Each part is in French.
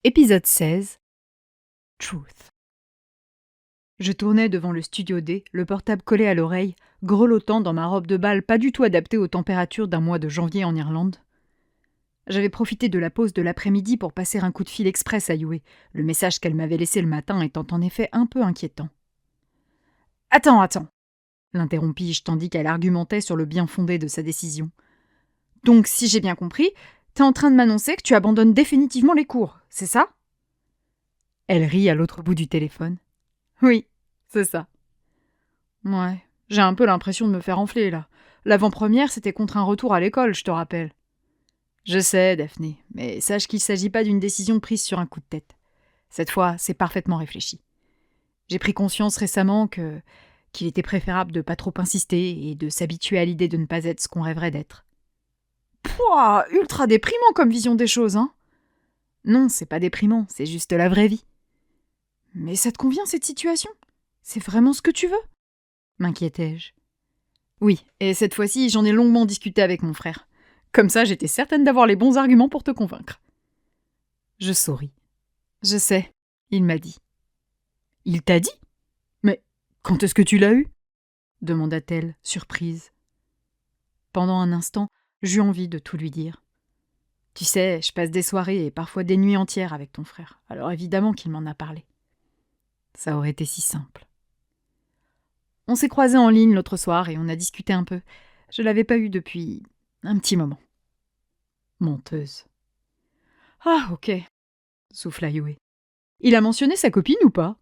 Épisode 16. Truth. Je tournais devant le studio D, le portable collé à l'oreille, grelottant dans ma robe de bal pas du tout adaptée aux températures d'un mois de janvier en Irlande. J'avais profité de la pause de l'après-midi pour passer un coup de fil express à Yue, le message qu'elle m'avait laissé le matin étant en effet un peu inquiétant. « Attends, l'interrompis-je tandis qu'elle argumentait sur le bien fondé de sa décision. « Donc, si j'ai bien compris, t'es en train de m'annoncer que tu abandonnes définitivement les cours, c'est ça ?» Elle rit à l'autre bout du téléphone. « Oui, c'est ça. » « Ouais, j'ai un peu l'impression de me faire enfler, là. L'avant-première, c'était contre un retour à l'école, je te rappelle. » « Je sais, Daphné, mais sache qu'il ne s'agit pas d'une décision prise sur un coup de tête. Cette fois, c'est parfaitement réfléchi. J'ai pris conscience récemment qu'il était préférable de pas trop insister et de s'habituer à l'idée de ne pas être ce qu'on rêverait d'être. » Pouah, ultra déprimant comme vision des choses, hein. Non, c'est pas déprimant, c'est juste la vraie vie. Mais ça te convient cette situation ? C'est vraiment ce que tu veux ? M'inquiétais-je. Oui, et cette fois-ci, j'en ai longuement discuté avec mon frère. Comme ça, j'étais certaine d'avoir les bons arguments pour te convaincre. Je souris. Je sais, il m'a dit. Il t'a dit ? Mais quand est-ce que tu l'as eu ? Demanda-t-elle, surprise. Pendant un instant, j'eus envie de tout lui dire. Tu sais, je passe des soirées et parfois des nuits entières avec ton frère, alors évidemment qu'il m'en a parlé. Ça aurait été si simple. On s'est croisés en ligne l'autre soir et on a discuté un peu. Je l'avais pas eu depuis un petit moment. Menteuse. Ah, ok, souffla Yue. Il a mentionné sa copine ou pas ?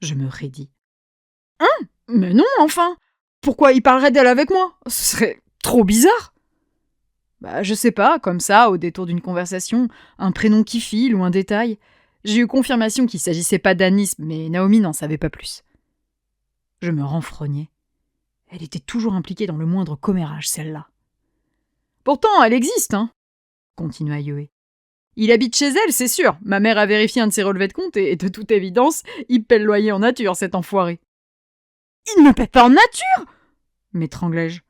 Je me raidis. Hein ? Mais non, enfin ! Pourquoi il parlerait d'elle avec moi ? Ce serait trop bizarre ! Bah, je sais pas, comme ça, au détour d'une conversation, un prénom qui file ou un détail. J'ai eu confirmation qu'il s'agissait pas d'Anis, mais Naomi n'en savait pas plus. Je me renfrognais. Elle était toujours impliquée dans le moindre commérage, celle-là. Pourtant, elle existe, hein, continua Yue. Il habite chez elle, c'est sûr. Ma mère a vérifié un de ses relevés de compte et, de toute évidence, il paie le loyer en nature, cet enfoiré. Il ne paie pas en nature ? M'étranglai-je.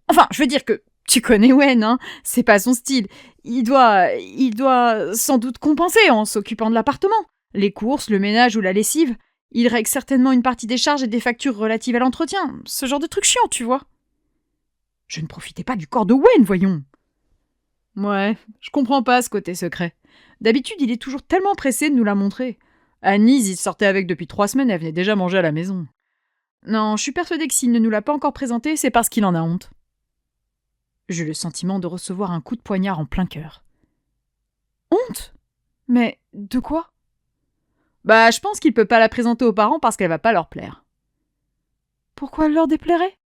Enfin, je veux dire que tu connais Wen, hein, c'est pas son style. Il doit sans doute compenser en s'occupant de l'appartement. Les courses, le ménage ou la lessive. Il règle certainement une partie des charges et des factures relatives à l'entretien. Ce genre de truc chiant, tu vois. Je ne profitais pas du corps de Wen, voyons. Ouais, je comprends pas ce côté secret. D'habitude, il est toujours tellement pressé de nous la montrer. Anise, il sortait avec depuis 3 semaines, elle venait déjà manger à la maison. Non, je suis persuadée que s'il ne nous l'a pas encore présenté, c'est parce qu'il en a honte. J'eus le sentiment de recevoir un coup de poignard en plein cœur. Honte ? Mais de quoi ? Bah, je pense qu'il peut pas la présenter aux parents parce qu'elle va pas leur plaire. Pourquoi elle leur déplairait ?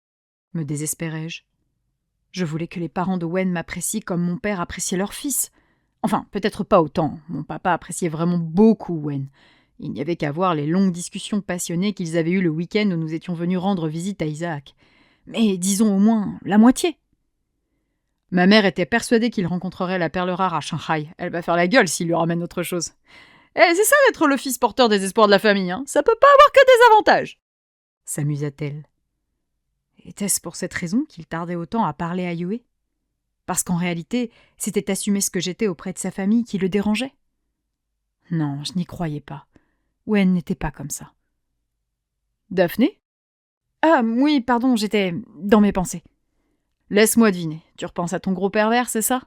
Me désespérais-je. Je voulais que les parents de Wen m'apprécient comme mon père appréciait leur fils. Enfin, peut-être pas autant. Mon papa appréciait vraiment beaucoup Wen. Il n'y avait qu'à voir les longues discussions passionnées qu'ils avaient eues le week-end où nous étions venus rendre visite à Isaac. Mais disons au moins la moitié. Ma mère était persuadée qu'il rencontrerait la perle rare à Shanghai. Elle va faire la gueule s'il lui ramène autre chose. Eh, c'est ça d'être le fils porteur des espoirs de la famille, hein. Ça peut pas avoir que des avantages. S'amusa-t-elle. Était-ce pour cette raison qu'il tardait autant à parler à Yue ? Parce qu'en réalité, c'était assumer ce que j'étais auprès de sa famille qui le dérangeait ? Non, je n'y croyais pas. Wen n'était pas comme ça. Daphné ? Ah, oui, pardon, j'étais dans mes pensées. Laisse-moi deviner, tu repenses à ton gros pervers, c'est ça ?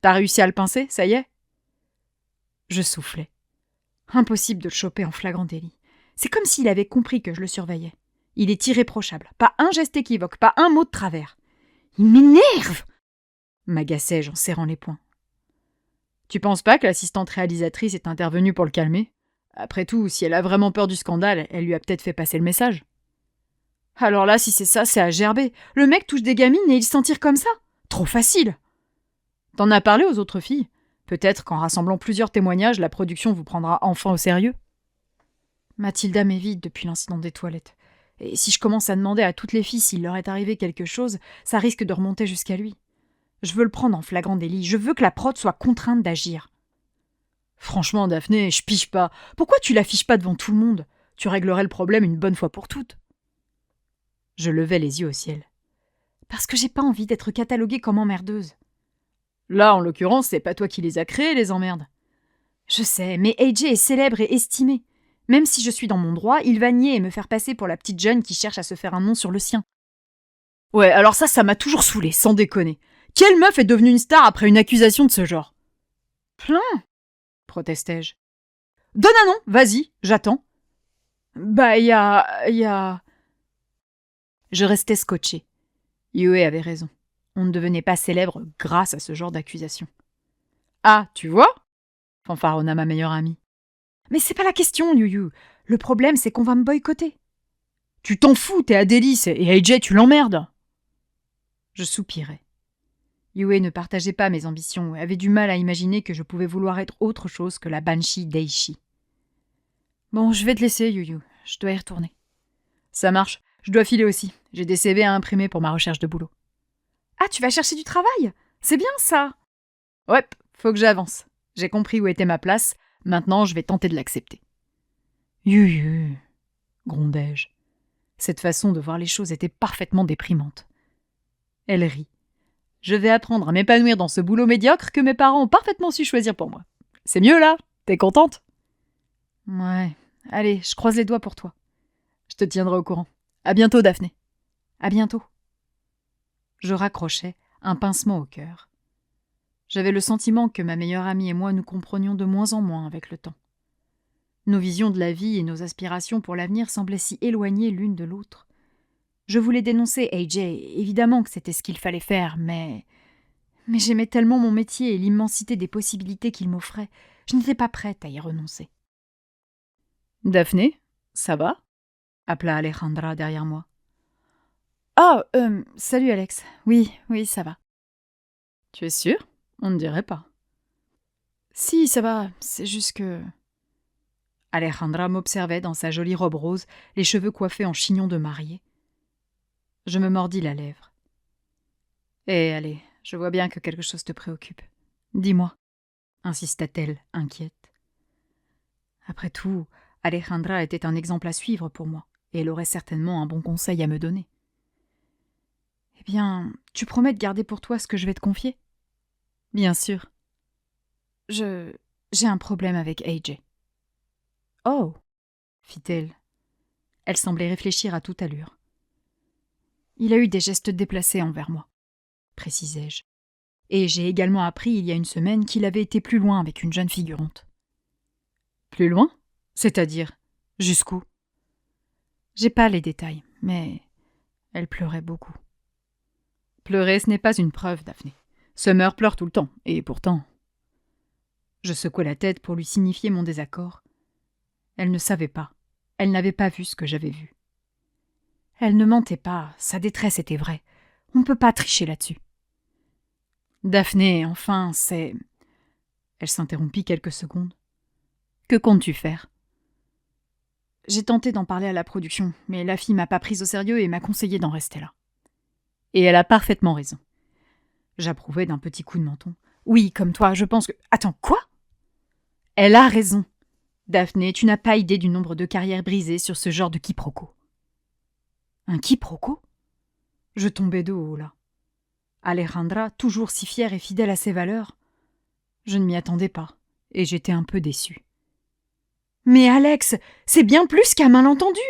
T'as réussi à le pincer, ça y est ? Je soufflais. Impossible de le choper en flagrant délit. C'est comme s'il avait compris que je le surveillais. Il est irréprochable, pas un geste équivoque, pas un mot de travers. Il m'énerve ! M'agaçai-je en serrant les poings. Tu penses pas que l'assistante réalisatrice est intervenue pour le calmer ? Après tout, si elle a vraiment peur du scandale, elle lui a peut-être fait passer le message. Alors là, si c'est ça, c'est à gerber. Le mec touche des gamines et il s'en tire comme ça. Trop facile. T'en as parlé aux autres filles ? Peut-être qu'en rassemblant plusieurs témoignages, la production vous prendra enfin au sérieux. Mathilda m'évite depuis l'incident des toilettes. Et si je commence à demander à toutes les filles s'il leur est arrivé quelque chose, ça risque de remonter jusqu'à lui. Je veux le prendre en flagrant délit. Je veux que la prod soit contrainte d'agir. Franchement, Daphné, je pige pas. Pourquoi tu l'affiches pas devant tout le monde ? Tu réglerais le problème une bonne fois pour toutes. Je levai les yeux au ciel. Parce que j'ai pas envie d'être cataloguée comme emmerdeuse. Là, en l'occurrence, c'est pas toi qui les as créés, les emmerdes. Je sais, mais AJ est célèbre et estimé. Même si je suis dans mon droit, il va nier et me faire passer pour la petite jeune qui cherche à se faire un nom sur le sien. Ouais, alors ça m'a toujours saoulé, sans déconner. Quelle meuf est devenue une star après une accusation de ce genre? Plein, protestai-je. Donne un nom, vas-y, j'attends. Bah, y a... Je restais scotché. Yue avait raison. On ne devenait pas célèbre grâce à ce genre d'accusation. Ah, tu vois? Fanfaronna ma meilleure amie. Mais c'est pas la question, Yu. Le problème, c'est qu'on va me boycotter. Tu t'en fous, t'es Adélis, et AJ, tu l'emmerdes. Je soupirais. Yue ne partageait pas mes ambitions et avait du mal à imaginer que je pouvais vouloir être autre chose que la Banshee Daishi. Bon, je vais te laisser, Yu. Je dois y retourner. Ça marche, je dois filer aussi. J'ai des CV à imprimer pour ma recherche de boulot. Ah, tu vas chercher du travail? C'est bien ça. Ouais, faut que j'avance. J'ai compris où était ma place, maintenant je vais tenter de l'accepter. Yu, grondai-je. Cette façon de voir les choses était parfaitement déprimante. Elle rit. Je vais apprendre à m'épanouir dans ce boulot médiocre que mes parents ont parfaitement su choisir pour moi. C'est mieux là? T'es contente? Ouais. Allez, je croise les doigts pour toi. Je te tiendrai au courant. À bientôt, Daphné. À bientôt. Je raccrochais, un pincement au cœur. J'avais le sentiment que ma meilleure amie et moi nous comprenions de moins en moins avec le temps. Nos visions de la vie et nos aspirations pour l'avenir semblaient si éloignées l'une de l'autre. Je voulais dénoncer AJ, évidemment que c'était ce qu'il fallait faire, mais j'aimais tellement mon métier et l'immensité des possibilités qu'il m'offrait. Je n'étais pas prête à y renoncer. « Daphné, ça va ?» appela Alejandra derrière moi. « Ah, salut Alex. Oui, ça va. »« Tu es sûre ? On ne dirait pas. »« Si, ça va, c'est juste que... » Alejandra m'observait dans sa jolie robe rose, les cheveux coiffés en chignon de mariée. Je me mordis la lèvre. « Allez, je vois bien que quelque chose te préoccupe. Dis-moi, » insista-t-elle, inquiète. Après tout, Alejandra était un exemple à suivre pour moi, et elle aurait certainement un bon conseil à me donner. « Eh bien, tu promets de garder pour toi ce que je vais te confier ? » ?»« Bien sûr. »« J'ai un problème avec AJ. »« Oh !» fit-elle. Elle semblait réfléchir à toute allure. « Il a eu des gestes déplacés envers moi, » précisai-je. Et j'ai également appris il y a une semaine qu'il avait été plus loin avec une jeune figurante. Plus loin ? C'est-à-dire ? Jusqu'où ? J'ai pas les détails, mais elle pleurait beaucoup. Pleurer, ce n'est pas une preuve, Daphné. Summer pleure tout le temps, et pourtant... Je secouai la tête pour lui signifier mon désaccord. Elle ne savait pas. Elle n'avait pas vu ce que j'avais vu. Elle ne mentait pas, sa détresse était vraie. On ne peut pas tricher là-dessus. Daphné, enfin, c'est... Elle s'interrompit quelques secondes. Que comptes-tu faire ? J'ai tenté d'en parler à la production, mais la fille m'a pas prise au sérieux et m'a conseillé d'en rester là. Et elle a parfaitement raison. J'approuvais d'un petit coup de menton. Oui, comme toi, je pense que... Attends, quoi ? Elle a raison. Daphné, tu n'as pas idée du nombre de carrières brisées sur ce genre de quiproquo. Un quiproquo ? Je tombais de haut, là. Alejandra, toujours si fière et fidèle à ses valeurs. Je ne m'y attendais pas, et j'étais un peu déçue. Mais Alex, c'est bien plus qu'un malentendu.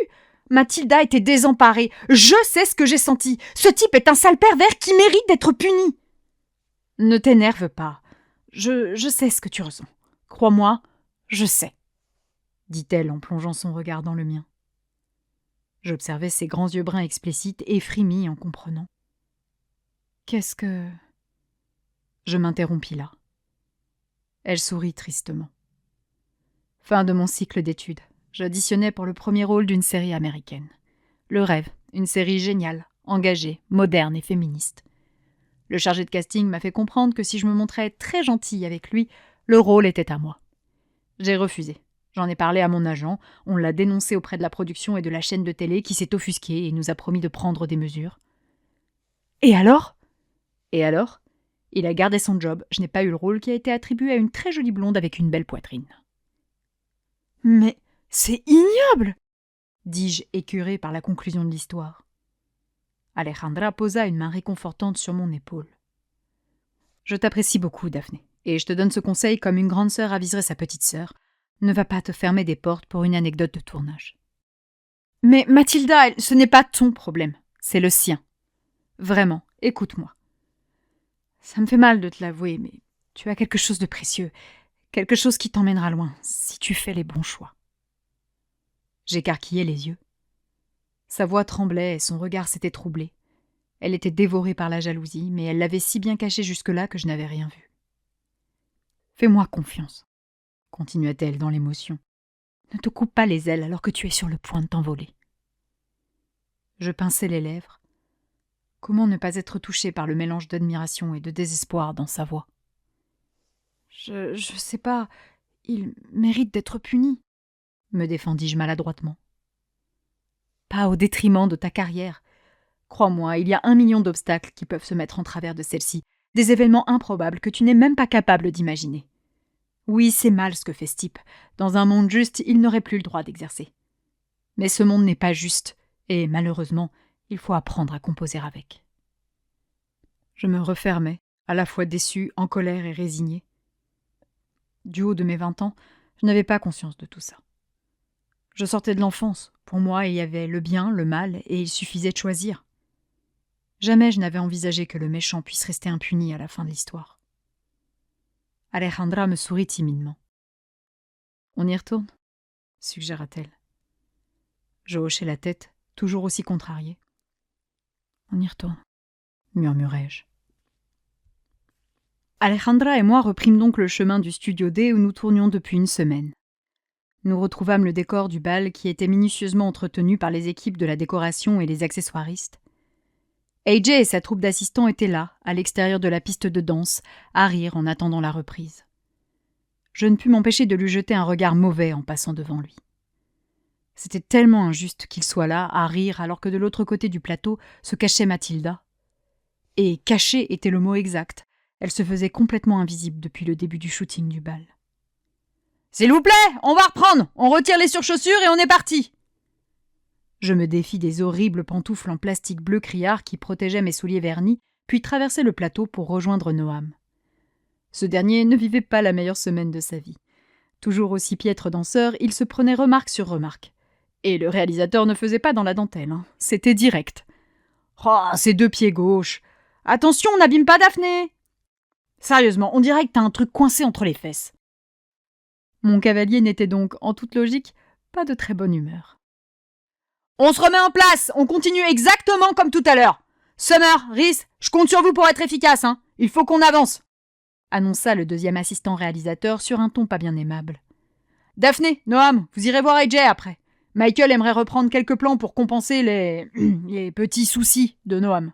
Mathilda était désemparée. Je sais ce que j'ai senti. Ce type est un sale pervers qui mérite d'être puni. Ne t'énerve pas. Je sais ce que tu ressens. Crois-moi, je sais, dit-elle en plongeant son regard dans le mien. J'observais ses grands yeux bruns explicites et frémis en comprenant. Qu'est-ce que... Je m'interrompis là. Elle sourit tristement. Fin de mon cycle d'études. J'auditionnais pour le premier rôle d'une série américaine. Le rêve, une série géniale, engagée, moderne et féministe. Le chargé de casting m'a fait comprendre que si je me montrais très gentille avec lui, le rôle était à moi. J'ai refusé. J'en ai parlé à mon agent, on l'a dénoncé auprès de la production et de la chaîne de télé qui s'est offusquée et nous a promis de prendre des mesures. Et alors ? Et alors ? Il a gardé son job, je n'ai pas eu le rôle qui a été attribué à une très jolie blonde avec une belle poitrine. Mais c'est ignoble ! Dis-je, écœurée par la conclusion de l'histoire. Alejandra posa une main réconfortante sur mon épaule. Je t'apprécie beaucoup, Daphné, Et je te donne ce conseil comme une grande sœur aviserait sa petite sœur. Ne va pas te fermer des portes pour une anecdote de tournage. Mais Mathilda, ce n'est pas ton problème, c'est le sien. Vraiment, écoute-moi. Ça me fait mal de te l'avouer, mais tu as quelque chose de précieux, quelque chose qui t'emmènera loin, si tu fais les bons choix. J'écarquillai les yeux. Sa voix tremblait et son regard s'était troublé. Elle était dévorée par la jalousie, mais elle l'avait si bien cachée jusque-là que je n'avais rien vu. « Fais-moi confiance, » continua-t-elle dans l'émotion. « Ne te coupe pas les ailes alors que tu es sur le point de t'envoler. » Je pinçai les lèvres. Comment ne pas être touché par le mélange d'admiration et de désespoir dans sa voix ? Je sais pas, il mérite d'être puni, me défendis-je maladroitement. Pas au détriment de ta carrière. Crois-moi, il y a 1 million d'obstacles qui peuvent se mettre en travers de celle-ci, des événements improbables que tu n'es même pas capable d'imaginer. Oui, c'est mal ce que fait ce type. Dans un monde juste, il n'aurait plus le droit d'exercer. Mais ce monde n'est pas juste, et malheureusement, il faut apprendre à composer avec. Je me refermais, à la fois déçu, en colère et résigné. Du haut de mes 20 ans, je n'avais pas conscience de tout ça. Je sortais de l'enfance. Pour moi, il y avait le bien, le mal, et il suffisait de choisir. Jamais je n'avais envisagé que le méchant puisse rester impuni à la fin de l'histoire. Alejandra me sourit timidement. « On y retourne ?» suggéra-t-elle. Je hochai la tête, toujours aussi contrarié. « On y retourne », murmurai-je. Alejandra et moi reprîmes donc le chemin du studio D où nous tournions depuis 1 semaine. Nous retrouvâmes le décor du bal qui était minutieusement entretenu par les équipes de la décoration et les accessoiristes. AJ et sa troupe d'assistants étaient là, à l'extérieur de la piste de danse, à rire en attendant la reprise. Je ne pus m'empêcher de lui jeter un regard mauvais en passant devant lui. C'était tellement injuste qu'il soit là, à rire, alors que de l'autre côté du plateau se cachait Mathilda. Et « cacher » était le mot exact. Elle se faisait complètement invisible depuis le début du shooting du bal. « S'il vous plaît, on va reprendre. On retire les surchaussures et on est parti !» Je me défis des horribles pantoufles en plastique bleu criard qui protégeaient mes souliers vernis, puis traversai le plateau pour rejoindre Noam. Ce dernier ne vivait pas la meilleure semaine de sa vie. Toujours aussi piètre danseur, il se prenait remarque sur remarque. Et le réalisateur ne faisait pas dans la dentelle, hein. C'était direct. « Oh, ces 2 pieds gauches. Attention, n'abîme pas Daphné !» Sérieusement, on dirait que t'as un truc coincé entre les fesses. Mon cavalier n'était donc, en toute logique, pas de très bonne humeur. « On se remet en place. On continue exactement comme tout à l'heure. Summer, Rhys, je compte sur vous pour être efficace, hein. Il faut qu'on avance !» annonça le 2e assistant réalisateur sur un ton pas bien aimable. « Daphné, Noam, vous irez voir AJ après. Michael aimerait reprendre quelques plans pour compenser les petits soucis de Noam. »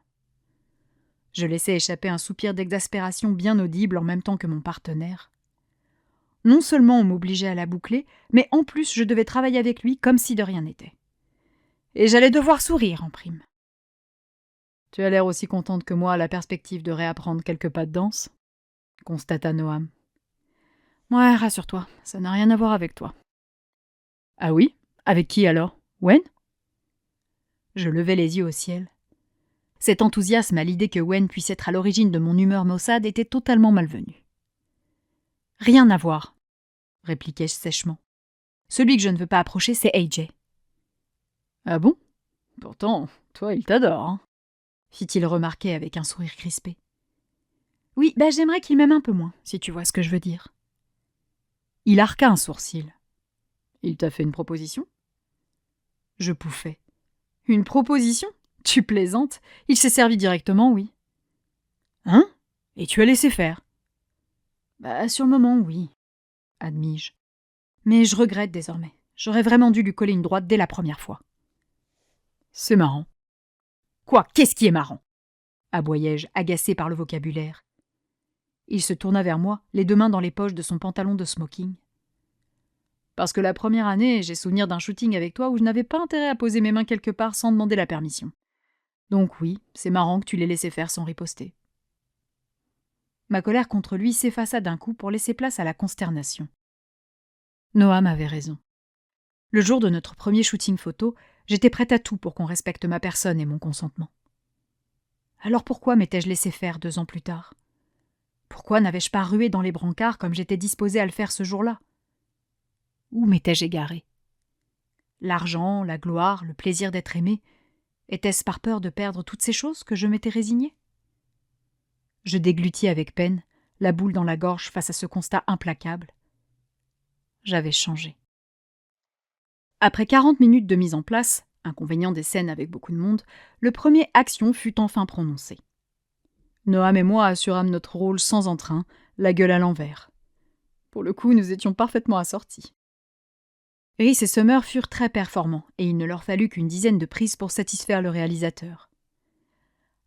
Je laissai échapper un soupir d'exaspération bien audible en même temps que mon partenaire. Non seulement on m'obligeait à la boucler, mais en plus je devais travailler avec lui comme si de rien n'était. Et j'allais devoir sourire en prime. « Tu as l'air aussi contente que moi à la perspective de réapprendre quelques pas de danse ?» constata Noam. « Ouais, rassure-toi, ça n'a rien à voir avec toi. »« Ah oui ? Avec qui alors ? Wen ?» Je levai les yeux au ciel. Cet enthousiasme à l'idée que Wen puisse être à l'origine de mon humeur maussade était totalement malvenu. « Rien à voir, » répliquai-je sèchement. « Celui que je ne veux pas approcher, c'est AJ. »« Ah bon ? Pourtant, toi, il t'adore, hein ?» fit-il remarquer avec un sourire crispé. « Oui, j'aimerais qu'il m'aime un peu moins, si tu vois ce que je veux dire. » Il arqua un sourcil. « Il t'a fait une proposition ?» Je pouffai. « Une proposition ? Tu plaisantes ? Il s'est servi directement, oui. »« Hein ? Et tu as laissé faire ?»« Sur le moment, oui, » admis-je. « Mais je regrette désormais. J'aurais vraiment dû lui coller une droite dès la première fois. »« C'est marrant. »« Quoi ? Qu'est-ce qui est marrant ?» aboyai-je, agacé par le vocabulaire. Il se tourna vers moi, les 2 mains dans les poches de son pantalon de smoking. « Parce que la première année, j'ai souvenir d'un shooting avec toi où je n'avais pas intérêt à poser mes mains quelque part sans demander la permission. Donc oui, c'est marrant que tu l'aies laissé faire sans riposter. » Ma colère contre lui s'effaça d'un coup pour laisser place à la consternation. Noam avait raison. Le jour de notre premier shooting photo, j'étais prête à tout pour qu'on respecte ma personne et mon consentement. Alors pourquoi m'étais-je laissé faire 2 ans plus tard ? Pourquoi n'avais-je pas rué dans les brancards comme j'étais disposée à le faire ce jour-là? Où m'étais-je égarée? L'argent, la gloire, le plaisir d'être aimée, était-ce par peur de perdre toutes ces choses que je m'étais résignée? Je déglutis avec peine, la boule dans la gorge face à ce constat implacable. J'avais changé. Après 40 minutes de mise en place, inconvénient des scènes avec beaucoup de monde, le premier action fut enfin prononcé. Noam et moi assurâmes notre rôle sans entrain, la gueule à l'envers. Pour le coup, nous étions parfaitement assortis. Rhys et Summer furent très performants, et il ne leur fallut qu'une dizaine de prises pour satisfaire le réalisateur.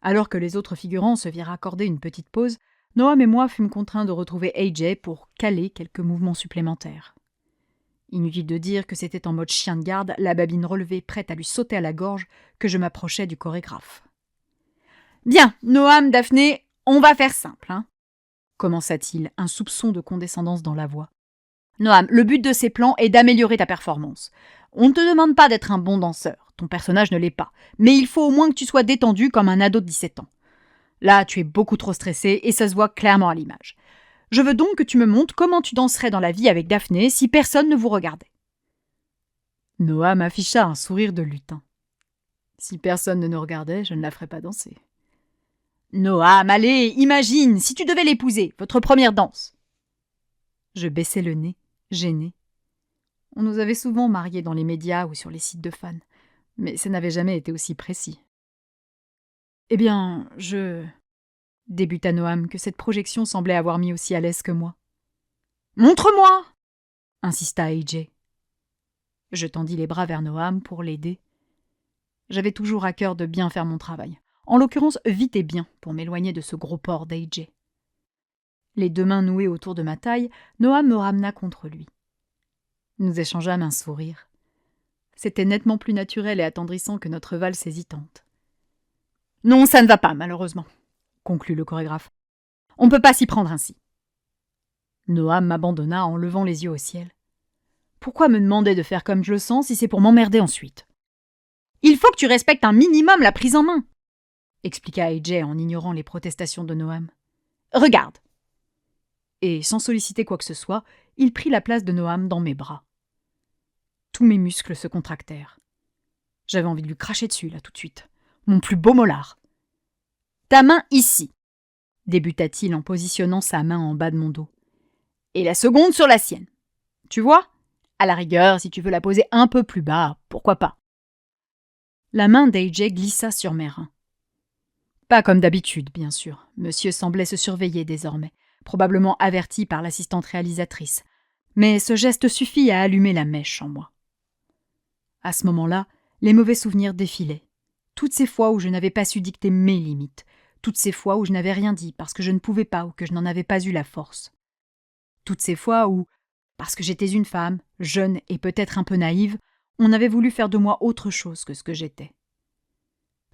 Alors que les autres figurants se virent accorder une petite pause, Noam et moi fûmes contraints de retrouver AJ pour caler quelques mouvements supplémentaires. Inutile de dire que c'était en mode chien de garde, la babine relevée prête à lui sauter à la gorge, que je m'approchais du chorégraphe. « Bien, Noam, Daphné, on va faire simple, hein ?» commença-t-il, un soupçon de condescendance dans la voix. « Noam, le but de ces plans est d'améliorer ta performance. On ne te demande pas d'être un bon danseur, ton personnage ne l'est pas, mais il faut au moins que tu sois détendu comme un ado de 17 ans. Là, tu es beaucoup trop stressé et ça se voit clairement à l'image. Je veux donc que tu me montres comment tu danserais dans la vie avec Daphné si personne ne vous regardait. » Noam afficha un sourire de lutin. Si personne ne nous regardait, je ne la ferais pas danser. Noam, allez, imagine, si tu devais l'épouser, votre première danse. Je baissai le nez, gêné. On nous avait souvent mariés dans les médias ou sur les sites de fans, mais ça n'avait jamais été aussi précis. Eh bien, débuta Noam, que cette projection semblait avoir mis aussi à l'aise que moi. Montre-moi, insista AJ. Je tendis les bras vers Noam pour l'aider. J'avais toujours à cœur de bien faire mon travail, en l'occurrence vite et bien, pour m'éloigner de ce gros porc d'AJ. Les deux mains nouées autour de ma taille, Noam me ramena contre lui. Nous échangeâmes un sourire. C'était nettement plus naturel et attendrissant que notre valse hésitante. « Non, ça ne va pas, malheureusement, » conclut le chorégraphe. « On ne peut pas s'y prendre ainsi. » Noam m'abandonna en levant les yeux au ciel. Pourquoi me demander de faire comme je le sens si c'est pour m'emmerder ensuite? « Il faut que tu respectes un minimum la prise en main, » expliqua AJ en ignorant les protestations de Noam. « Regarde. » Et sans solliciter quoi que ce soit, il prit la place de Noam dans mes bras. Tous mes muscles se contractèrent. J'avais envie de lui cracher dessus, là, tout de suite. Mon plus beau molar. « Ta main ici, » débuta-t-il en positionnant sa main en bas de mon dos. « Et la seconde sur la sienne. Tu vois? À la rigueur, si tu veux la poser un peu plus bas, pourquoi pas. » La main d'AJ glissa sur mes reins. Pas comme d'habitude, bien sûr. Monsieur semblait se surveiller désormais, probablement averti par l'assistante réalisatrice. Mais ce geste suffit à allumer la mèche en moi. À ce moment-là, les mauvais souvenirs défilaient. Toutes ces fois où je n'avais pas su dicter mes limites. Toutes ces fois où je n'avais rien dit parce que je ne pouvais pas ou que je n'en avais pas eu la force. Toutes ces fois où, parce que j'étais une femme, jeune et peut-être un peu naïve, on avait voulu faire de moi autre chose que ce que j'étais.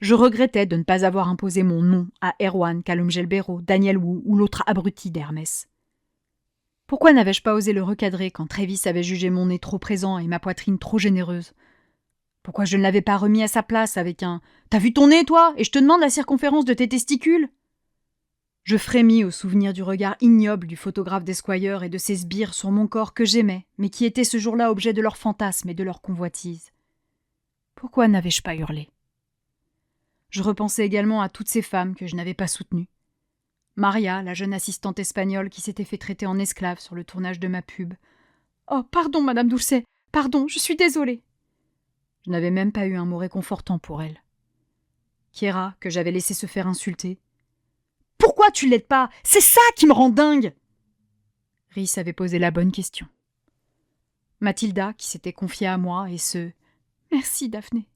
Je regrettais de ne pas avoir imposé mon nom à Erwan, Callum Gelbero, Daniel Wu ou l'autre abruti d'Hermès. Pourquoi n'avais-je pas osé le recadrer quand Travis avait jugé mon nez trop présent et ma poitrine trop généreuse? Pourquoi je ne l'avais pas remis à sa place avec un « T'as vu ton nez, toi, et je te demande la circonférence de tes testicules ?» Je frémis au souvenir du regard ignoble du photographe d'Esquire et de ses sbires sur mon corps que j'aimais, mais qui était ce jour-là objet de leur fantasme et de leur convoitise. Pourquoi n'avais-je pas hurlé? Je repensais également à toutes ces femmes que je n'avais pas soutenues. Maria, la jeune assistante espagnole qui s'était fait traiter en esclave sur le tournage de ma pub. « Oh, pardon, Madame Doucet, pardon, je suis désolée. » Je n'avais même pas eu un mot réconfortant pour elle. Kiera, que j'avais laissé se faire insulter. « Pourquoi tu l'aides pas? C'est ça qui me rend dingue !» Rhys avait posé la bonne question. Mathilda, qui s'était confiée à moi, et ce « Merci, Daphné »,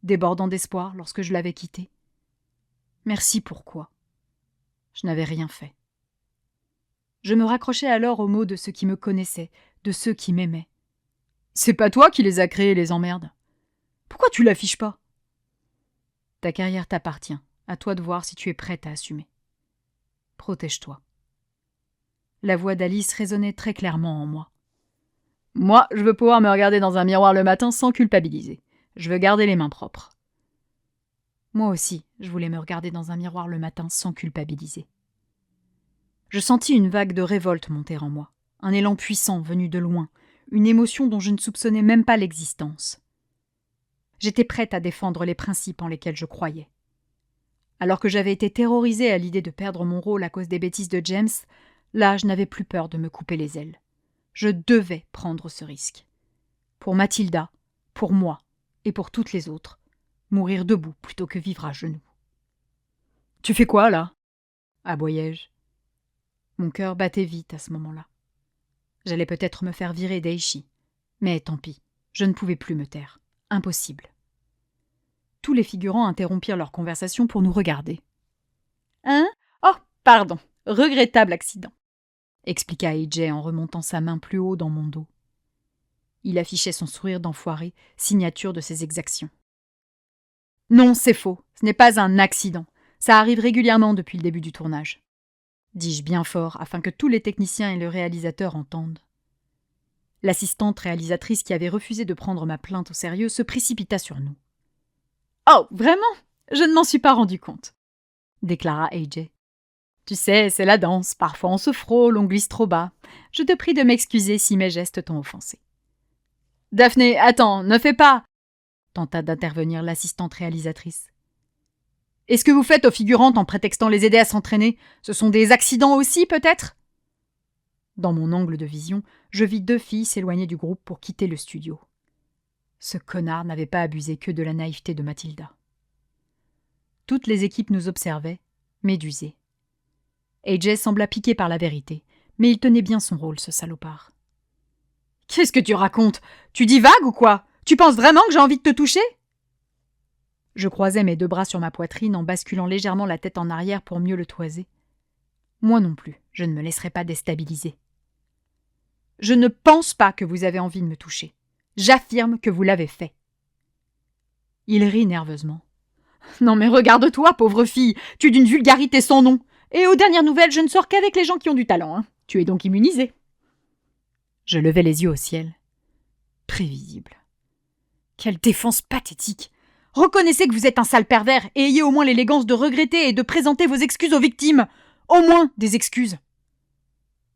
débordant d'espoir lorsque je l'avais quittée. Merci pourquoi? Je n'avais rien fait. Je me raccrochais alors aux mots de ceux qui me connaissaient, de ceux qui m'aimaient. « C'est pas toi qui les as créés, les emmerdes. Pourquoi tu l'affiches pas? » Ta carrière t'appartient, à toi de voir si tu es prête à assumer. Protège-toi. La voix d'Alice résonnait très clairement en moi. Moi, je veux pouvoir me regarder dans un miroir le matin sans culpabiliser. Je veux garder les mains propres. Moi aussi, je voulais me regarder dans un miroir le matin sans culpabiliser. Je sentis une vague de révolte monter en moi, un élan puissant venu de loin, une émotion dont je ne soupçonnais même pas l'existence. J'étais prête à défendre les principes en lesquels je croyais. Alors que j'avais été terrorisée à l'idée de perdre mon rôle à cause des bêtises de James, là je n'avais plus peur de me couper les ailes. Je devais prendre ce risque. Pour Mathilda, pour moi et pour toutes les autres, mourir debout plutôt que vivre à genoux. « Tu fais quoi, là » aboyai-je. Mon cœur battait vite à ce moment-là. J'allais peut-être me faire virer d'Aichi, mais tant pis, je ne pouvais plus me taire. Impossible. Tous les figurants interrompirent leur conversation pour nous regarder. « Hein ? Oh, pardon, regrettable accident », expliqua AJ en remontant sa main plus haut dans mon dos. Il affichait son sourire d'enfoiré, signature de ses exactions. « Non, c'est faux, ce n'est pas un accident. Ça arrive régulièrement depuis le début du tournage. » dis-je bien fort afin que tous les techniciens et le réalisateur entendent. L'assistante réalisatrice qui avait refusé de prendre ma plainte au sérieux se précipita sur nous. « Oh, vraiment ? Je ne m'en suis pas rendu compte », déclara AJ. « Tu sais, c'est la danse, parfois on se frôle, on glisse trop bas. Je te prie de m'excuser si mes gestes t'ont offensé. »« Daphné, attends, ne fais pas !» tenta d'intervenir l'assistante réalisatrice. « Est-ce que vous faites aux figurantes en prétextant les aider à s'entraîner ? Ce sont des accidents aussi, peut-être ?» Dans mon angle de vision, je vis 2 filles s'éloigner du groupe pour quitter le studio. Ce connard n'avait pas abusé que de la naïveté de Mathilda. Toutes les équipes nous observaient, médusées. AJ sembla piqué par la vérité, mais il tenait bien son rôle, ce salopard. « Qu'est-ce que tu racontes ? Tu divagues ou quoi ? Tu penses vraiment que j'ai envie de te toucher ?» Je croisais mes 2 bras sur ma poitrine en basculant légèrement la tête en arrière pour mieux le toiser. Moi non plus, je ne me laisserai pas déstabiliser. « Je ne pense pas que vous avez envie de me toucher. J'affirme que vous l'avez fait. » Il rit nerveusement. « Non mais regarde-toi, pauvre fille, tu es d'une vulgarité sans nom. Et aux dernières nouvelles, je ne sors qu'avec les gens qui ont du talent. Hein. Tu es donc immunisée. » Je levai les yeux au ciel. Prévisible. Quelle défense pathétique. Reconnaissez que vous êtes un sale pervers et ayez au moins l'élégance de regretter et de présenter vos excuses aux victimes. Au moins des excuses.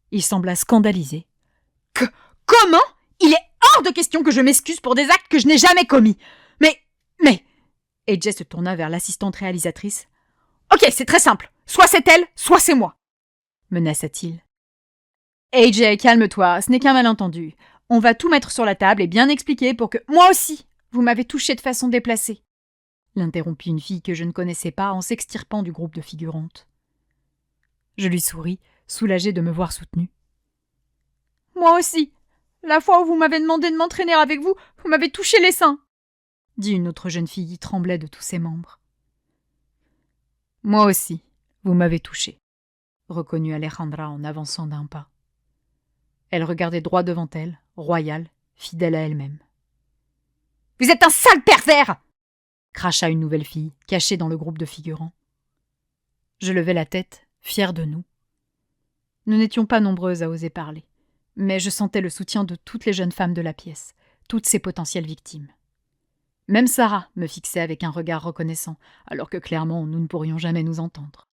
Il sembla scandalisé. « Comment ? Il est hors de question que je m'excuse pour des actes que je n'ai jamais commis. Mais... » AJ se tourna vers l'assistante réalisatrice. « Ok, c'est très simple. Soit c'est elle, soit c'est moi. » menaça-t-il. « AJ, calme-toi, ce n'est qu'un malentendu. On va tout mettre sur la table et bien expliquer pour que... »« Moi aussi, vous m'avez touché de façon déplacée. » l'interrompit une fille que je ne connaissais pas en s'extirpant du groupe de figurantes. Je lui souris, soulagée de me voir soutenue. « Moi aussi. La fois où vous m'avez demandé de m'entraîner avec vous, vous m'avez touché les seins. » dit une autre jeune fille qui tremblait de tous ses membres. « Moi aussi, vous m'avez touché, » reconnut Alejandra en avançant d'un pas. Elle regardait droit devant elle, royale, fidèle à elle-même. « Vous êtes un sale pervers !» cracha une nouvelle fille, cachée dans le groupe de figurants. Je levai la tête, fière de nous. Nous n'étions pas nombreuses à oser parler, mais je sentais le soutien de toutes les jeunes femmes de la pièce, toutes ces potentielles victimes. Même Sarah me fixait avec un regard reconnaissant, alors que clairement nous ne pourrions jamais nous entendre.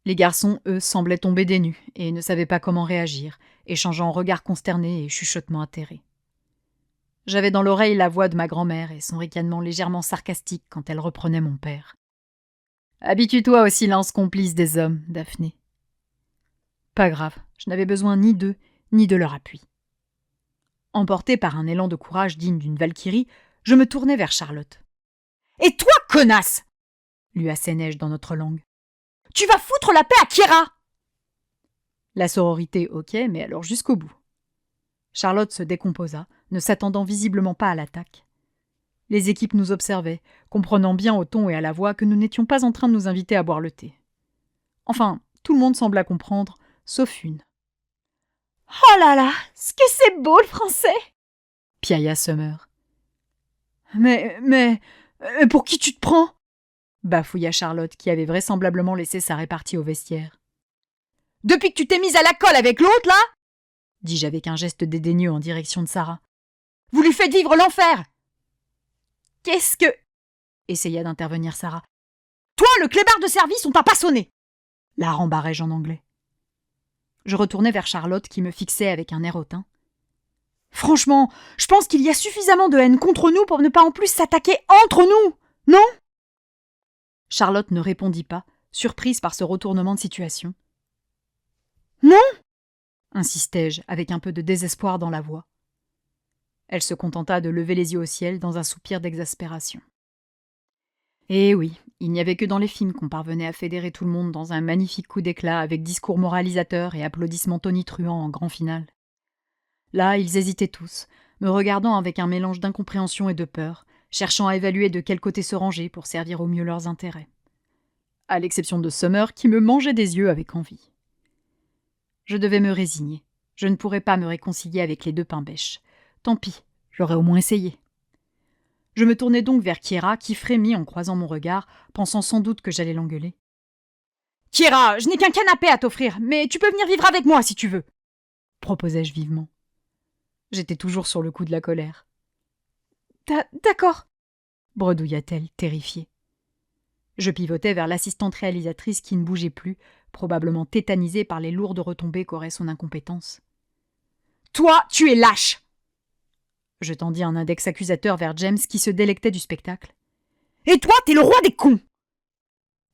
Les garçons, eux, semblaient tomber des nues et ne savaient pas comment réagir, échangeant regards consternés et chuchotements atterrés. J'avais dans l'oreille la voix de ma grand-mère et son ricanement légèrement sarcastique quand elle reprenait mon père. « Habitue-toi au silence complice des hommes, Daphné. » Pas grave, je n'avais besoin ni d'eux, ni de leur appui. Emporté par un élan de courage digne d'une valkyrie, je me tournai vers Charlotte. « Et toi, connasse !» lui assénai-je dans notre langue. « Tu vas foutre la paix à Kira !» La sororité, ok, mais alors jusqu'au bout. Charlotte se décomposa, ne s'attendant visiblement pas à l'attaque. Les équipes nous observaient, comprenant bien au ton et à la voix que nous n'étions pas en train de nous inviter à boire le thé. Enfin, tout le monde sembla comprendre, sauf une. « Oh là là, ce que c'est beau le français !» piailla Summer. « Mais, pour qui tu te prends ?» bafouilla Charlotte, qui avait vraisemblablement laissé sa répartie au vestiaire. « Depuis que tu t'es mise à la colle avec l'autre, là ?» dis-je avec un geste dédaigneux en direction de Sarah. « Vous lui faites vivre l'enfer !»« Qu'est-ce que... » essaya d'intervenir Sarah. « Toi, le clébard de service, on t'a pas sonné !» la rembarrai-je en anglais. Je retournai vers Charlotte qui me fixait avec un air hautain. « Franchement, je pense qu'il y a suffisamment de haine contre nous pour ne pas en plus s'attaquer entre nous, non ?» Charlotte ne répondit pas, surprise par ce retournement de situation. « Non ?» insistai-je avec un peu de désespoir dans la voix. Elle se contenta de lever les yeux au ciel dans un soupir d'exaspération. Eh oui, il n'y avait que dans les films qu'on parvenait à fédérer tout le monde dans un magnifique coup d'éclat avec discours moralisateur et applaudissements tonitruants en grand finale. Là, ils hésitaient tous, me regardant avec un mélange d'incompréhension et de peur, cherchant à évaluer de quel côté se ranger pour servir au mieux leurs intérêts. À l'exception de Summer qui me mangeait des yeux avec envie. Je devais me résigner. Je ne pourrais pas me réconcilier avec les deux pains-bêches. Tant pis, j'aurais au moins essayé. Je me tournai donc vers Kiera qui frémit en croisant mon regard, pensant sans doute que j'allais l'engueuler. « Kiera, je n'ai qu'un canapé à t'offrir, mais tu peux venir vivre avec moi si tu veux !» proposai-je vivement. J'étais toujours sur le coup de la colère. « D'accord !» bredouilla-t-elle, terrifiée. Je pivotai vers l'assistante réalisatrice qui ne bougeait plus, probablement tétanisée par les lourdes retombées qu'aurait son incompétence. « Toi, tu es lâche !» Je tendis un index accusateur vers James qui se délectait du spectacle. « Et toi, t'es le roi des cons !»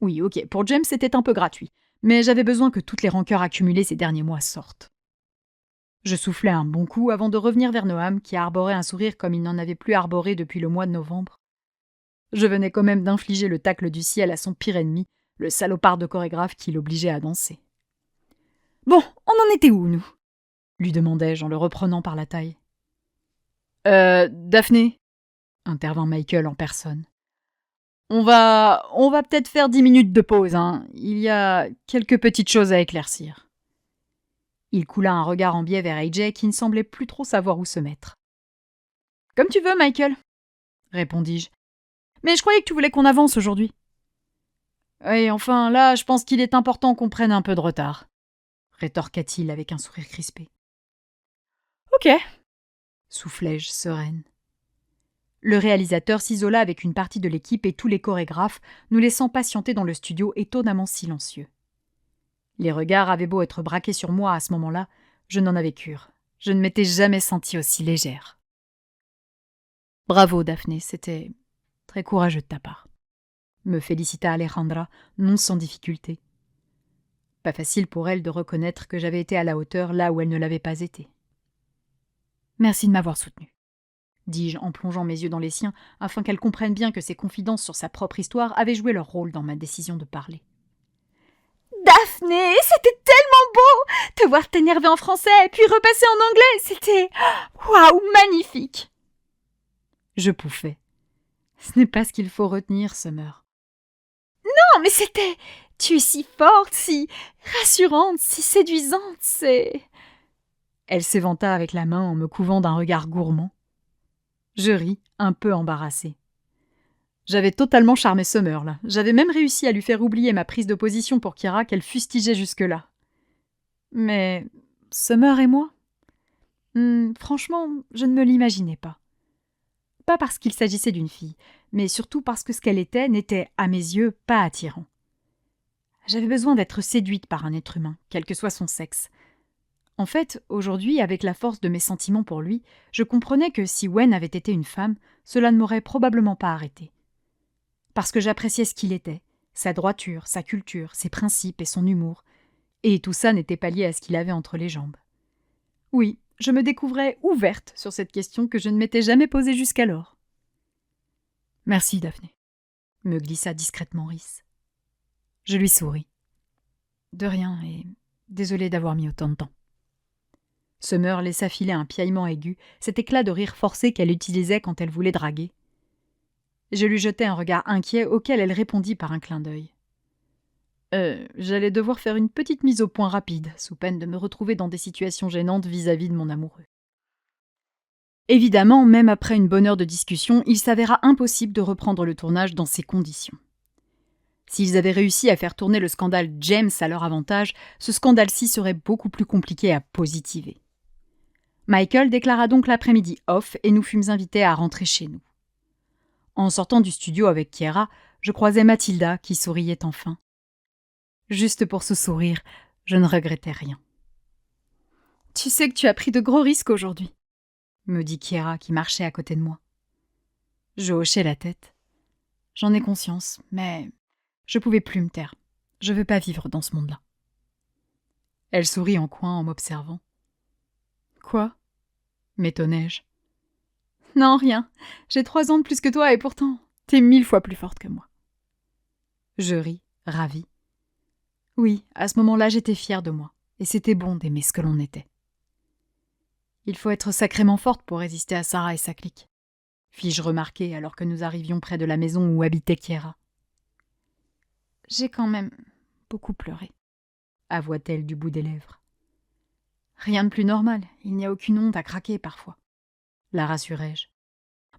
Oui, ok, pour James c'était un peu gratuit, mais j'avais besoin que toutes les rancœurs accumulées ces derniers mois sortent. Je soufflai un bon coup avant de revenir vers Noam qui arborait un sourire comme il n'en avait plus arboré depuis le mois de novembre. Je venais quand même d'infliger le tacle du ciel à son pire ennemi, le salopard de chorégraphe qui l'obligeait à danser. « Bon, on en était où, nous ?» lui demandai-je en le reprenant par la taille. Daphné, intervint Michael en personne. On va peut-être faire 10 minutes de pause, hein. Il y a quelques petites choses à éclaircir. » Il coula un regard en biais vers AJ qui ne semblait plus trop savoir où se mettre. « Comme tu veux, Michael, » répondis-je. « Mais je croyais que tu voulais qu'on avance aujourd'hui. »« Oui, enfin, là, je pense qu'il est important qu'on prenne un peu de retard, » rétorqua-t-il avec un sourire crispé. « Ok, » soufflai-je, sereine. Le réalisateur s'isola avec une partie de l'équipe et tous les chorégraphes, nous laissant patienter dans le studio étonnamment silencieux. Les regards avaient beau être braqués sur moi à ce moment-là, je n'en avais cure. Je ne m'étais jamais sentie aussi légère. Bravo, Daphné, c'était très courageux de ta part, me félicita Alejandra, non sans difficulté. Pas facile pour elle de reconnaître que j'avais été à la hauteur là où elle ne l'avait pas été. Merci de m'avoir soutenue, dis-je en plongeant mes yeux dans les siens afin qu'elle comprenne bien que ses confidences sur sa propre histoire avaient joué leur rôle dans ma décision de parler. Daphné, c'était tellement beau! Te voir t'énerver en français, puis repasser en anglais, c'était... Waouh, magnifique! Je pouffais. Ce n'est pas ce qu'il faut retenir, Summer. Non, mais c'était... Tu es si forte, si rassurante, si séduisante, c'est... Elle s'éventa avec la main en me couvant d'un regard gourmand. Je ris, un peu embarrassée. J'avais totalement charmé Summer, là. J'avais même réussi à lui faire oublier ma prise de position pour Kiera qu'elle fustigeait jusque-là. Mais Summer et moi franchement, je ne me l'imaginais pas. Pas parce qu'il s'agissait d'une fille, mais surtout parce que ce qu'elle était n'était, à mes yeux, pas attirant. J'avais besoin d'être séduite par un être humain, quel que soit son sexe. En fait, aujourd'hui, avec la force de mes sentiments pour lui, je comprenais que si Wen avait été une femme, cela ne m'aurait probablement pas arrêtée. Parce que j'appréciais ce qu'il était, sa droiture, sa culture, ses principes et son humour. Et tout ça n'était pas lié à ce qu'il avait entre les jambes. Oui, je me découvrais ouverte sur cette question que je ne m'étais jamais posée jusqu'alors. « Merci, Daphné », me glissa discrètement Rhys. Je lui souris. « De rien, et désolée d'avoir mis autant de temps. » Summer laissa filer un piaillement aigu, cet éclat de rire forcé qu'elle utilisait quand elle voulait draguer. Je lui jetai un regard inquiet auquel elle répondit par un clin d'œil. J'allais devoir faire une petite mise au point rapide, sous peine de me retrouver dans des situations gênantes vis-à-vis de mon amoureux. Évidemment, même après une bonne heure de discussion, il s'avéra impossible de reprendre le tournage dans ces conditions. S'ils avaient réussi à faire tourner le scandale James à leur avantage, ce scandale-ci serait beaucoup plus compliqué à positiver. Michael déclara donc l'après-midi off et nous fûmes invités à rentrer chez nous. En sortant du studio avec Kiera, je croisai Mathilda qui souriait enfin. Juste pour ce sourire, je ne regrettais rien. Tu sais que tu as pris de gros risques aujourd'hui, me dit Kiera qui marchait à côté de moi. Je hochai la tête. J'en ai conscience, mais je pouvais plus me taire. Je veux pas vivre dans ce monde-là. Elle sourit en coin en m'observant. Quoi ? M'étonnai-je. Non, rien. J'ai 3 ans de plus que toi et pourtant, t'es 1000 fois plus forte que moi. Je ris, ravie. Oui, à ce moment-là, j'étais fière de moi, et c'était bon d'aimer ce que l'on était. Il faut être sacrément forte pour résister à Sarah et sa clique, fis-je remarquer alors que nous arrivions près de la maison où habitait Kiera. J'ai quand même beaucoup pleuré, avoua-t-elle du bout des lèvres. Rien de plus normal, il n'y a aucune honte à craquer parfois, la rassurai-je.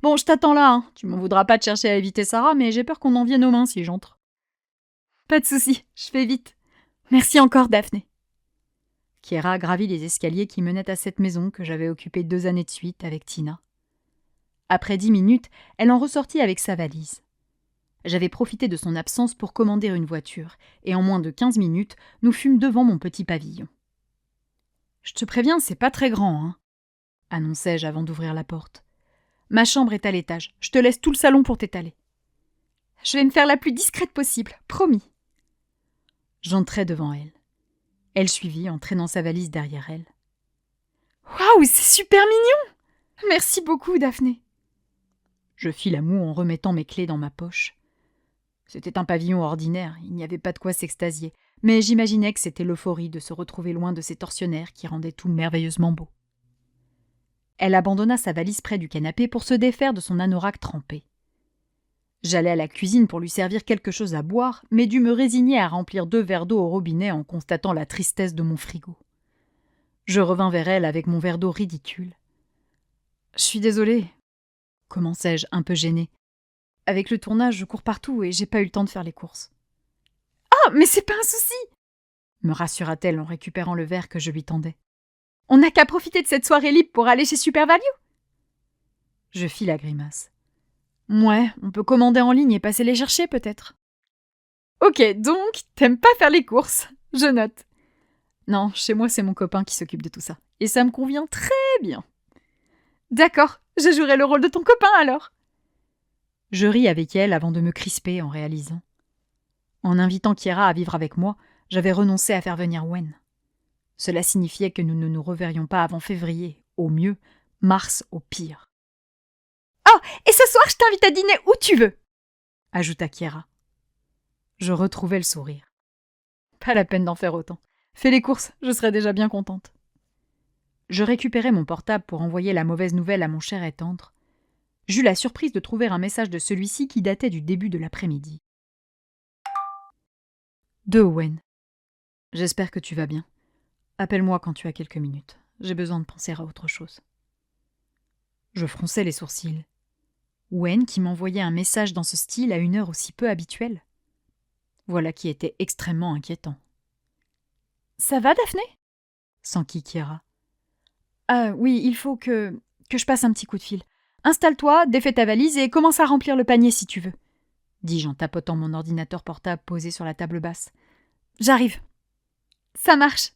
Bon, je t'attends là, hein. Tu m'en voudras pas de chercher à éviter Sarah, mais j'ai peur qu'on en vienne aux mains si j'entre. Pas de souci, je fais vite. Merci encore, Daphné. Kiera gravit les escaliers qui menaient à cette maison que j'avais occupée 2 années de suite avec Tina. Après 10 minutes, elle en ressortit avec sa valise. J'avais profité de son absence pour commander une voiture, et en moins de 15 minutes, nous fûmes devant mon petit pavillon. « Je te préviens, c'est pas très grand, hein », annonçai-je avant d'ouvrir la porte. « Ma chambre est à l'étage, je te laisse tout le salon pour t'étaler. »« Je vais me faire la plus discrète possible, promis. » J'entrai devant elle. Elle suivit en traînant sa valise derrière elle. « Waouh, c'est super mignon ! Merci beaucoup, Daphné. » Je fis la moue en remettant mes clés dans ma poche. C'était un pavillon ordinaire, il n'y avait pas de quoi s'extasier, mais j'imaginais que c'était l'euphorie de se retrouver loin de ces tortionnaires qui rendaient tout merveilleusement beau. Elle abandonna sa valise près du canapé pour se défaire de son anorak trempé. J'allai à la cuisine pour lui servir quelque chose à boire, mais dus me résigner à remplir 2 verres d'eau au robinet en constatant la tristesse de mon frigo. Je revins vers elle avec mon verre d'eau ridicule. « Je suis désolée, » commençai-je un peu gênée. « Avec le tournage, je cours partout et j'ai pas eu le temps de faire les courses. »« Ah, mais c'est pas un souci !» me rassura-t-elle en récupérant le verre que je lui tendais. « On n'a qu'à profiter de cette soirée libre pour aller chez Super Value !» Je fis la grimace. « Ouais, on peut commander en ligne et passer les chercher peut-être. »« Ok, donc, t'aimes pas faire les courses, je note. » Non, chez moi c'est mon copain qui s'occupe de tout ça, et ça me convient très bien. « D'accord, je jouerai le rôle de ton copain alors !» Je ris avec elle avant de me crisper en réalisant. En invitant Kiera à vivre avec moi, j'avais renoncé à faire venir Wen. Cela signifiait que nous ne nous reverrions pas avant février, au mieux, mars au pire. « Oh, et ce soir je t'invite à dîner où tu veux !» ajouta Kiera. Je retrouvai le sourire. Pas la peine d'en faire autant. Fais les courses, je serai déjà bien contente. Je récupérai mon portable pour envoyer la mauvaise nouvelle à mon cher et tendre. J'eus la surprise de trouver un message de celui-ci qui datait du début de l'après-midi. De Owen. J'espère que tu vas bien. Appelle-moi quand tu as quelques minutes. J'ai besoin de penser à autre chose. Je fronçai les sourcils. Owen qui m'envoyait un message dans ce style à une heure aussi peu habituelle. Voilà qui était extrêmement inquiétant. Ça va, Daphné ? S'enquit Kiera. Ah oui, il faut que je passe un petit coup de fil. Installe-toi, défais ta valise et commence à remplir le panier si tu veux, dis-je en tapotant mon ordinateur portable posé sur la table basse. J'arrive. Ça marche.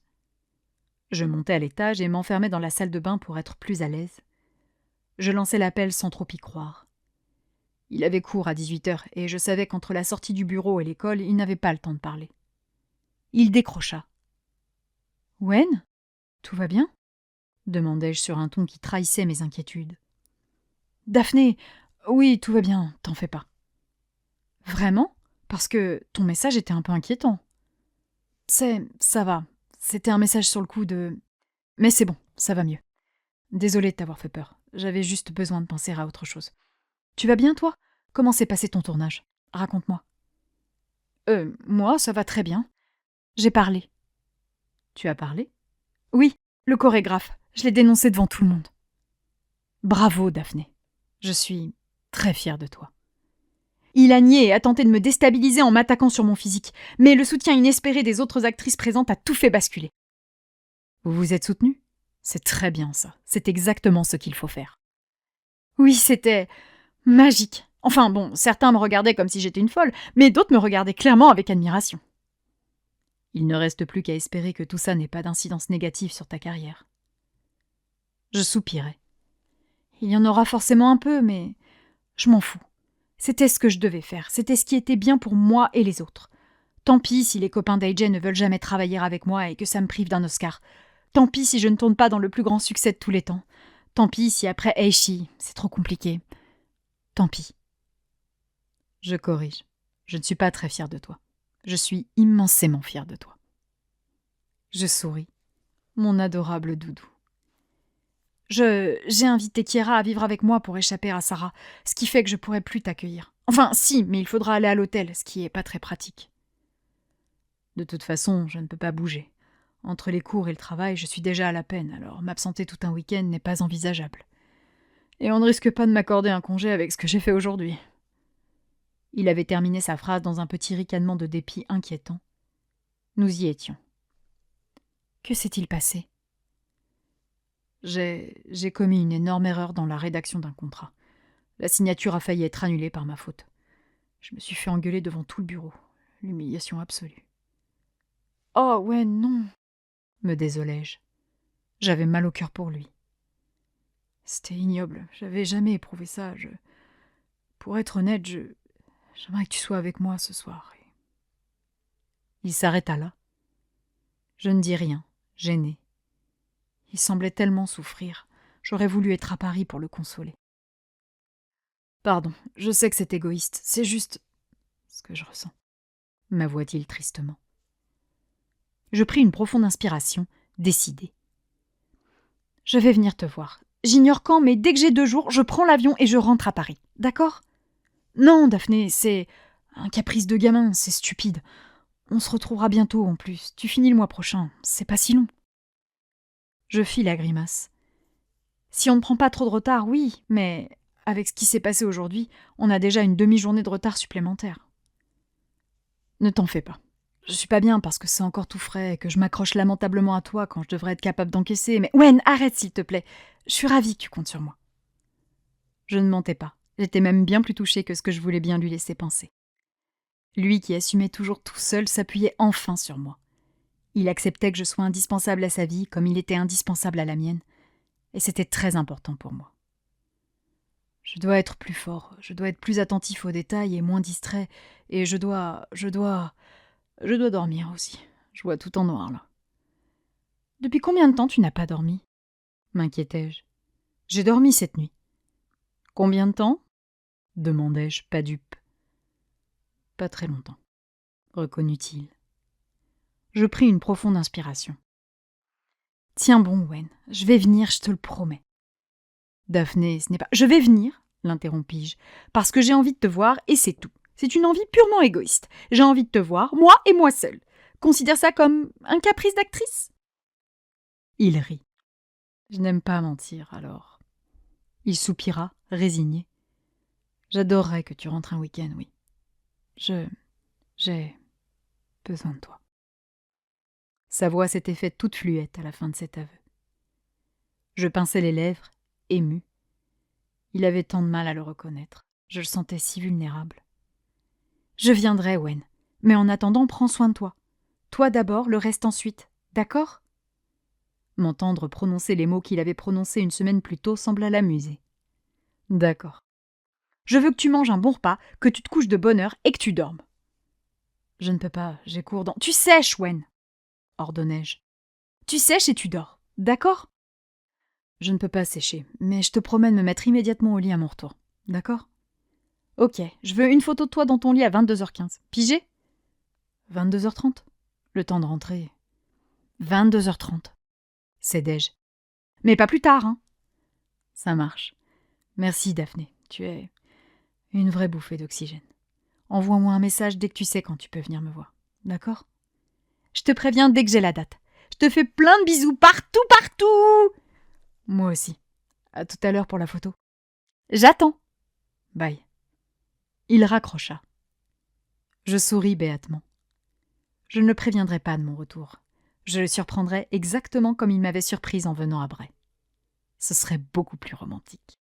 Je montai à l'étage et m'enfermai dans la salle de bain pour être plus à l'aise. Je lançai l'appel sans trop y croire. Il avait cours à 18h et je savais qu'entre la sortie du bureau et l'école, il n'avait pas le temps de parler. Il décrocha. « Wen, tout va bien ?» demandai-je sur un ton qui trahissait mes inquiétudes. « Daphné, oui, tout va bien, t'en fais pas. »« Vraiment ? Parce que ton message était un peu inquiétant. »« Ça va, c'était un message sur le coup de... Mais c'est bon, ça va mieux. Désolée de t'avoir fait peur, j'avais juste besoin de penser à autre chose. Tu vas bien, toi ? Comment s'est passé ton tournage ? Raconte-moi. »« Moi, ça va très bien. J'ai parlé. »« Tu as parlé ? » ?»« Oui, le chorégraphe. Je l'ai dénoncé devant tout le monde. »« Bravo, Daphné. Je suis très fière de toi. » Il a nié et a tenté de me déstabiliser en m'attaquant sur mon physique, mais le soutien inespéré des autres actrices présentes a tout fait basculer. Vous vous êtes soutenues ? C'est très bien ça. C'est exactement ce qu'il faut faire. Oui, c'était magique. Enfin bon, certains me regardaient comme si j'étais une folle, mais d'autres me regardaient clairement avec admiration. Il ne reste plus qu'à espérer que tout ça n'ait pas d'incidence négative sur ta carrière. Je soupirai. Il y en aura forcément un peu, mais je m'en fous. C'était ce que je devais faire, c'était ce qui était bien pour moi et les autres. Tant pis si les copains d'AJ ne veulent jamais travailler avec moi et que ça me prive d'un Oscar. Tant pis si je ne tourne pas dans le plus grand succès de tous les temps. Tant pis si après Aishi, c'est trop compliqué. Tant pis. Je corrige. Je ne suis pas très fière de toi. Je suis immensément fière de toi. Je souris. Mon adorable doudou. J'ai invité Kiera à vivre avec moi pour échapper à Sarah, ce qui fait que je pourrai plus t'accueillir. Enfin, si, mais il faudra aller à l'hôtel, ce qui est pas très pratique. De toute façon, je ne peux pas bouger. Entre les cours et le travail, je suis déjà à la peine, alors m'absenter tout un week-end n'est pas envisageable. Et on ne risque pas de m'accorder un congé avec ce que j'ai fait aujourd'hui. Il avait terminé sa phrase dans un petit ricanement de dépit inquiétant. Nous y étions. Que s'est-il passé ? J'ai commis une énorme erreur dans la rédaction d'un contrat. La signature a failli être annulée par ma faute. Je me suis fait engueuler devant tout le bureau. L'humiliation absolue. Oh ouais, non, me désolai-je. J'avais mal au cœur pour lui. C'était ignoble, j'avais jamais éprouvé ça. Pour être honnête, j'aimerais que tu sois avec moi ce soir. Il s'arrêta là. Je ne dis rien, gêné. Il semblait tellement souffrir. J'aurais voulu être à Paris pour le consoler. Pardon, je sais que c'est égoïste, c'est juste ce que je ressens, m'avoua-t-il tristement. Je pris une profonde inspiration, décidée. Je vais venir te voir. J'ignore quand, mais dès que j'ai 2 jours, je prends l'avion et je rentre à Paris. D'accord ? Non, Daphné, c'est un caprice de gamin, c'est stupide. On se retrouvera bientôt en plus. Tu finis le mois prochain, c'est pas si long. Je fis la grimace. Si on ne prend pas trop de retard, oui, mais avec ce qui s'est passé aujourd'hui, on a déjà une demi-journée de retard supplémentaire. Ne t'en fais pas. Je suis pas bien parce que c'est encore tout frais et que je m'accroche lamentablement à toi quand je devrais être capable d'encaisser, mais Wen, arrête s'il te plaît. Je suis ravie que tu comptes sur moi. Je ne mentais pas. J'étais même bien plus touchée que ce que je voulais bien lui laisser penser. Lui qui assumait toujours tout seul s'appuyait enfin sur moi. Il acceptait que je sois indispensable à sa vie comme il était indispensable à la mienne, et c'était très important pour moi. Je dois être plus fort, je dois être plus attentif aux détails et moins distrait, et je dois dormir aussi. Je vois tout en noir, là. Depuis combien de temps tu n'as pas dormi ? M'inquiétai-je. J'ai dormi cette nuit. Combien de temps ? Demandai-je, pas dupe. Pas très longtemps, reconnut-il. Je pris une profonde inspiration. Tiens bon, Wen, je vais venir, je te le promets. Daphné, ce n'est pas... Je vais venir, l'interrompis-je, parce que j'ai envie de te voir et c'est tout. C'est une envie purement égoïste. J'ai envie de te voir, moi et moi seule. Considère ça comme un caprice d'actrice ? Il rit. Je n'aime pas mentir, alors. Il soupira, résigné. J'adorerais que tu rentres un week-end, oui. J'ai besoin de toi. Sa voix s'était faite toute fluette à la fin de cet aveu. Je pinçai les lèvres, ému. Il avait tant de mal à le reconnaître. Je le sentais si vulnérable. Je viendrai, Wen. Mais en attendant, prends soin de toi. Toi d'abord, le reste ensuite. D'accord ? M'entendre prononcer les mots qu'il avait prononcés une semaine plus tôt sembla l'amuser. D'accord. Je veux que tu manges un bon repas, que tu te couches de bonne heure et que tu dormes. Je ne peux pas, j'ai cours dans... Tu sèches, Wen, ordonnai-je. Tu sèches et tu dors, d'accord ? Je ne peux pas sécher, mais je te promets de me mettre immédiatement au lit à mon retour, d'accord ? Ok, je veux une photo de toi dans ton lit à 22h15. Pigé ? 22h30 ? Le temps de rentrer. 22h30, cédai-je. Mais pas plus tard, hein ? Ça marche. Merci, Daphné, tu es une vraie bouffée d'oxygène. Envoie-moi un message dès que tu sais quand tu peux venir me voir. D'accord ? Je te préviens dès que j'ai la date. Je te fais plein de bisous partout, partout ! Moi aussi. À tout à l'heure pour la photo. J'attends. Bye. Il raccrocha. Je souris béatement. Je ne le préviendrai pas de mon retour. Je le surprendrai exactement comme il m'avait surprise en venant à Bray. Ce serait beaucoup plus romantique.